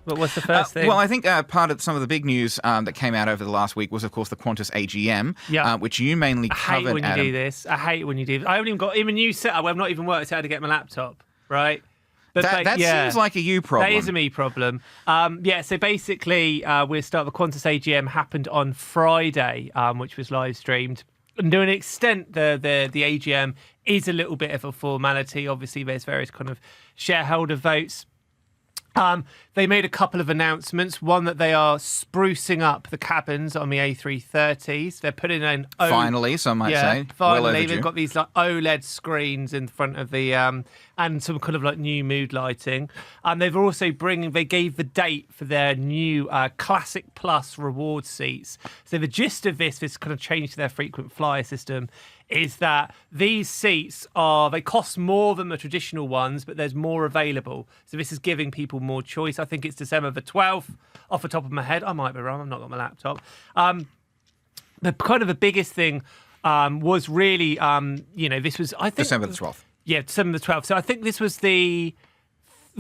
But what's the first thing? Well, I think part of some of the big news that came out over the last week was, of course, the Qantas AGM, which you mainly covered. I hate when you do this. I hate when you do this. I haven't even got even new setup. I've not even worked out how to get my laptop, right? But that seems like a you problem. That is a me problem. So basically, the Qantas AGM happened on Friday, which was live streamed. And to an extent, the AGM is a little bit of a formality. Obviously, there's various kind of shareholder votes. They made a couple of announcements. One, that they are sprucing up the cabins on the A330s. They're putting in... Finally, some might say. Finally. They've got these like OLED screens in front of the... and some kind of like new mood lighting. They've also they gave the date for their new Classic Plus reward seats. So the gist of this kind of change to their frequent flyer system is that these seats they cost more than the traditional ones, but there's more available. So this is giving people more choice. I think it's December the 12th, off the top of my head. I might be wrong. I've not got my laptop. The kind of the biggest thing was really, this was, I think... December the 12th. Yeah, December the 12th. So I think this was the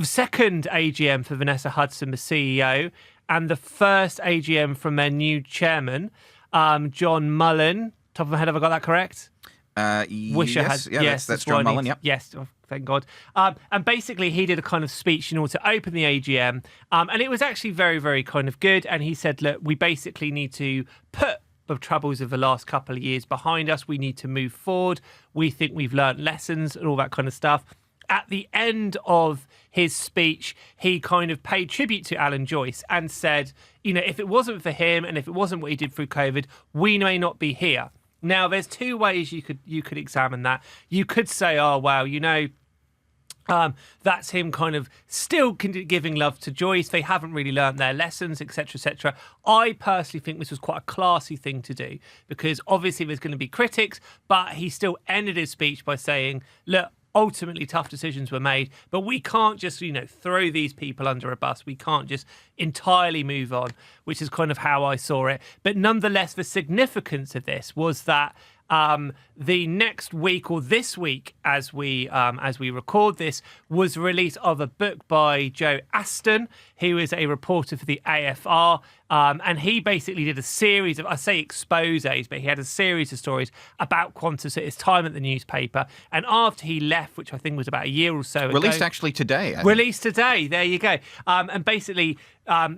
second AGM for Vanessa Hudson, the CEO, and the first AGM from their new chairman, John Mullen. Top of my head, have I got that correct? Yes, that's John Mullen, yep. Yes, thank God. And basically, he did a kind of speech in order to open the AGM, and it was actually very, very kind of good. And he said, look, we basically need to put the troubles of the last couple of years behind us. We need to move forward. We think we've learnt lessons and all that kind of stuff. At the end of his speech, he kind of paid tribute to Alan Joyce and said, if it wasn't for him and if it wasn't what he did through COVID, we may not be here. Now, there's two ways you could examine that. You could say, oh, wow, that's him kind of still giving love to Joyce. They haven't really learned their lessons, etc., etc. I personally think this was quite a classy thing to do because obviously there's going to be critics, but he still ended his speech by saying, look, ultimately tough decisions were made, but we can't just, throw these people under a bus. We can't just entirely move on, which is kind of how I saw it. But nonetheless, the significance of this was that the next week or this week, as we record this, was the release of a book by Joe Aston, who is a reporter for the AFR, and he basically did a series of, I say exposés, but he had a series of stories about Qantas at his time at the newspaper. And after he left, which I think was about a year or so ago, released actually today. Released today. There you go. And basically,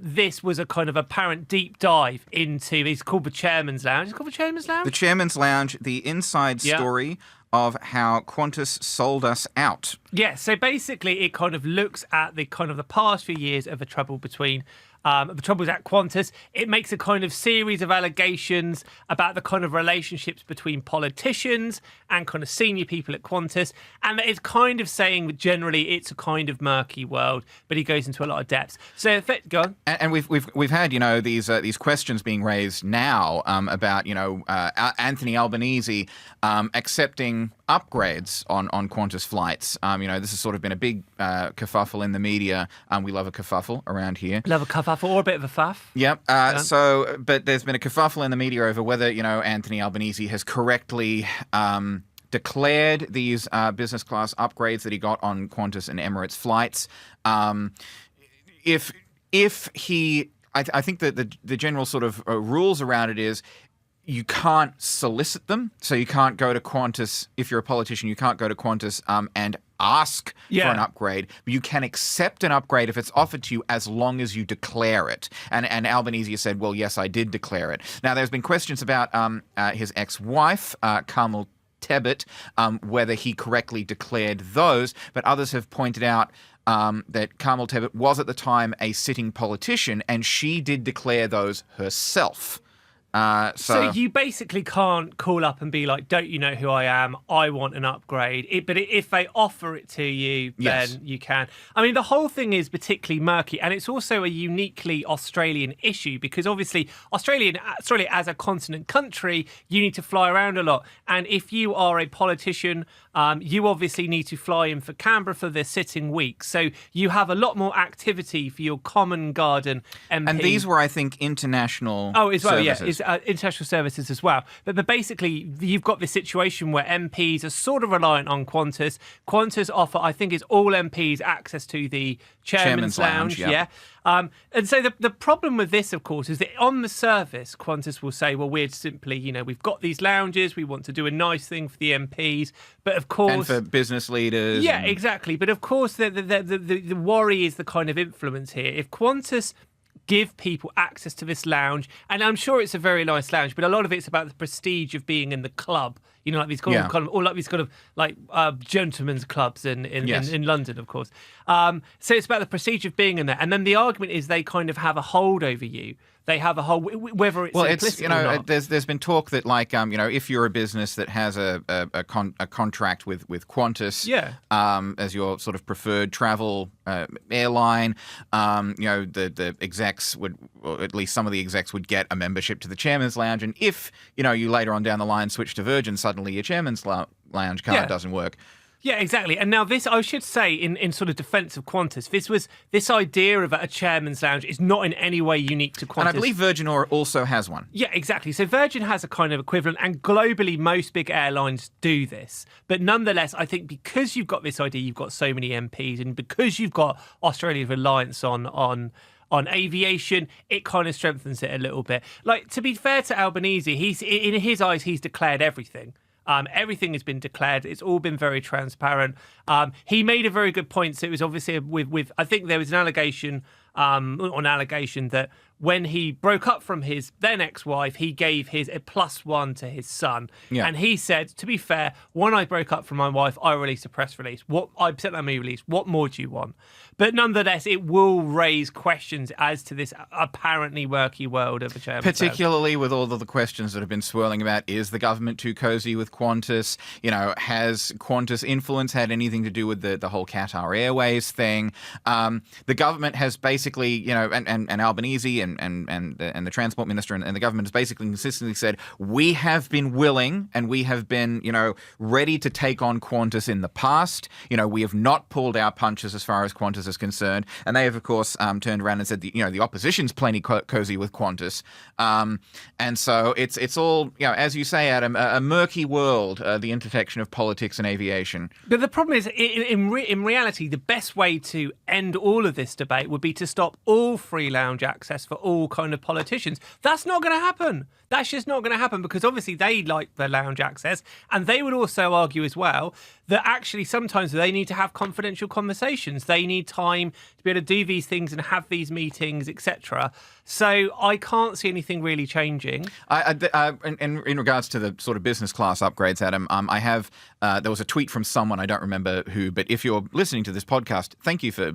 this was a kind of apparent deep dive into. It's called the Chairman's Lounge. It's called the Chairman's Lounge. The Chairman's Lounge. The inside story of how Qantas sold us out. Yeah, so basically it kind of looks at the past few years of the trouble between the troubles at Qantas. It makes a kind of series of allegations about the kind of relationships between politicians and kind of senior people at Qantas, and it's kind of saying that generally it's a kind of murky world, but he goes into a lot of depths. So, go on. And we've had these questions being raised now about Anthony Albanese accepting upgrades on Qantas flights. This has sort of been a big kerfuffle in the media. We love a kerfuffle around here. Love a kerfuffle or a bit of a fuff. Yep. But there's been a kerfuffle in the media over whether, Anthony Albanese has correctly declared these business class upgrades that he got on Qantas and Emirates flights. I think that the general sort of rules around it is you can't solicit them. So you can't go to Qantas, if you're a politician, you can't go to Qantas and ask for an upgrade. But you can accept an upgrade if it's offered to you as long as you declare it. And Albanese said, well, yes, I did declare it. Now, there's been questions about his ex-wife, Carmel Tebbit, whether he correctly declared those. But others have pointed out that Carmel Tebbit was at the time a sitting politician, and she did declare those herself. So you basically can't call up and be like, don't you know who I am? I want an upgrade. But if they offer it to you, then you can. I mean, the whole thing is particularly murky, and it's also a uniquely Australian issue because obviously Australia as a continent country, you need to fly around a lot. And if you are a politician, you obviously need to fly in for Canberra for the sitting week. So you have a lot more activity for your common garden MP. And these were, I think, international as well, services. international services as well. But basically, you've got this situation where MPs are sort of reliant on Qantas. Qantas offer, I think, it's all MPs access to the Chairman's Lounge. Yep. Yeah. And so the problem with this, of course, is that on the surface, Qantas will say, well, we're simply, we've got these lounges, we want to do a nice thing for the MPs. But of course... And for business leaders. Yeah, exactly. But of course, the worry is the kind of influence here. If Qantas give people access to this lounge, and I'm sure it's a very nice lounge, but a lot of it's about the prestige of being in the club. Like these kind of gentlemen's clubs in London, of course. So it's about the prestige of being in there, and then the argument is they kind of have a hold over you. They have a hold, whether it's implicit or not. There's been talk that if you're a business that has a contract with Qantas, as your sort of preferred travel airline, the execs would, or at least some of the execs would get a membership to the Chairman's Lounge, and if you later on down the line switch to Virgin, suddenly your Chairman's Lounge card doesn't work. Yeah, exactly. And now this, I should say, in sort of defence of Qantas, this idea of a Chairman's Lounge is not in any way unique to Qantas. And I believe Virgin also has one. Yeah, exactly. So Virgin has a kind of equivalent, and globally most big airlines do this. But nonetheless, I think because you've got this idea, you've got so many MPs, and because you've got Australia's reliance on aviation, it kind of strengthens it a little bit. Like, to be fair to Albanese, in his eyes, he's declared everything. Everything has been declared. It's all been very transparent. He made a very good point. So it was obviously with I think there was an allegation that when he broke up from his then ex-wife, he gave a +1 to his son. Yeah. And he said, to be fair, when I broke up from my wife, I released a press release. I sent that movie release. What more do you want? But nonetheless, it will raise questions as to this apparently murky world of a Chairman's Lounge. Particularly with all of the questions that have been swirling about, is the government too cozy with Qantas? Has Qantas influence had anything to do with the whole Qatar Airways thing? The government has basically, and Albanese and the Transport Minister and the government has basically consistently said, we have been willing and we have been, ready to take on Qantas in the past. We have not pulled our punches as far as Qantas is concerned. And they have, of course, turned around and said, the opposition's plenty cozy with Qantas. And so it's all, as you say, Adam, a murky world, the intersection of politics and aviation. But the problem is, in reality, the best way to end all of this debate would be to stop all free lounge access for all kind of politicians. That's not going to happen. That's just not going to happen, because obviously they like the lounge access, and they would also argue as well that actually sometimes they need to have confidential conversations. They need time to be able to do these things and have these meetings, etc. So I can't see anything really changing. In regards to the sort of business class upgrades, Adam, I have there was a tweet from someone, I don't remember who, but if you're listening to this podcast, thank you for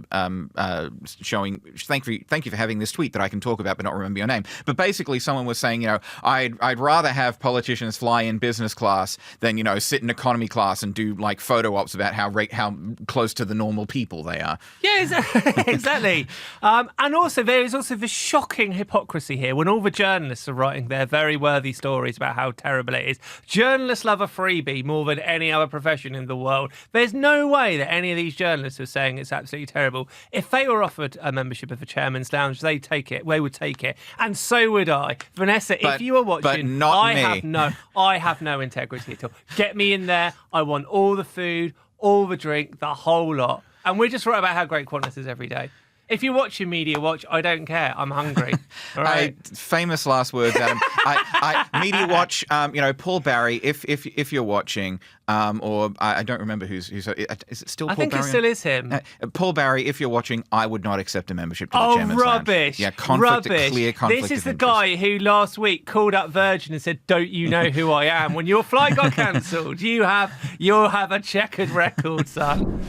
thank you for having this tweet that I can talk about but not remember your name. But basically, someone was saying, I'd rather have politicians fly in business class than sit in economy class and do like photo ops about how close to the normal people they are. Yeah, exactly. And also there is also the shocking hypocrisy here when all the journalists are writing their very worthy stories about how terrible it is. Journalists love a freebie more than any other profession in the world. There's no way that any of these journalists are saying it's absolutely terrible. If they were offered a membership of the Chairman's Lounge, they'd take it. They would take it. And so would I. Vanessa, if you were watching, but not me. I have no integrity at all. Get me in there. I want all the food, all the drink, the whole lot. And we're just right about how great Qantas is every day. If you're watching Media Watch, I don't care. I'm hungry. All right. Famous last words, Adam. Media Watch. Paul Barry. If you're watching, or I don't remember who's. Is it still Paul Barry? I think it still is him. Paul Barry. If you're watching, I would not accept a membership to the Chairman's Lounge. Rubbish. Yeah, rubbish. Clear conflict. This is of the interest. guy who last week called up Virgin and said, "Don't you know who I am?" When your flight got cancelled, you'll have a checkered record, son.